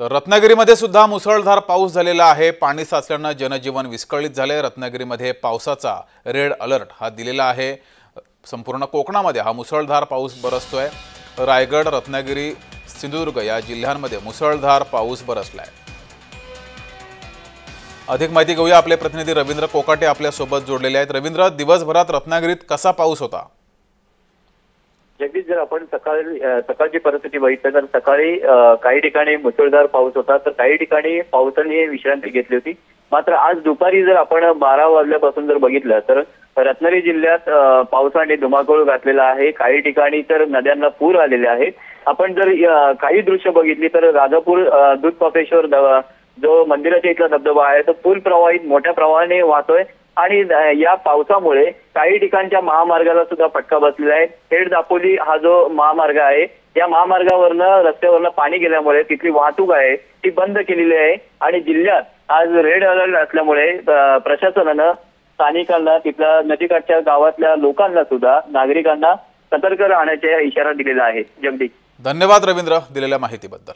रत्नागिरीमध्ये सुद्धा मुसळधार पाऊस झालेला आहे। पाणी साचल्याने जनजीवन विस्कळीत झाले। रत्नागिरीमध्ये पावसाचा रेड अलर्ट हा दिलेला आहे। संपूर्ण कोकणामध्ये हा मुसळधार पाऊस बरसतोय। रायगड, रत्नागिरी, सिंधुदुर्ग या जिल्ह्यांमध्ये मुसळधार पाऊस बरसलाय। अधिक माहिती घेऊया, आपले प्रतिनिधी रवींद्र कोकाटे आपल्या सोबत जोडलेले आहेत। रवींद्र, दिवसभरात रत्नागिरीत कसा पाऊस होता? जगदीश, जर आपण सकाळची परिस्थिती बघितली तर सकाळी काही ठिकाणी मुसळधार पाऊस होता, तर काही ठिकाणी पावसाने विश्रांती घेतली होती। मात्र आज दुपारी जर आपण 12 वाजल्यापासून जर बघितलं तर रत्नागिरी जिल्ह्यात पावसाने धुमाकूळ घातलेला आहे। काही ठिकाणी तर नद्यांना पूर आलेले आहेत। आपण जर काही दृश्य बघितली तर राजापूर दूध पापेश्वर जो मंदिराच्या इथला धबधबा आहे तो पूल प्रवाहित मोठ्या प्रवाहाने वाहतोय आणि या पावसामुळे काही ठिकाणच्या महामार्गाला सुद्धा फटका बसलेला आहे। खेड दापोली हा जो महामार्ग आहे, या महामार्गावरनं रस्त्यावरनं पाणी गेल्यामुळे तिथली वाहतूक आहे ती बंद केलेली आहे आणि जिल्ह्यात आज रेड अलर्ट असल्यामुळे प्रशासनानं स्थानिकांना, तिथल्या नदीकाठच्या गावातल्या लोकांना सुद्धा, नागरिकांना सतर्क राहण्याचा इशारा दिलेला आहे। जगदीश, धन्यवाद रवींद्र दिलेल्या माहितीबद्दल।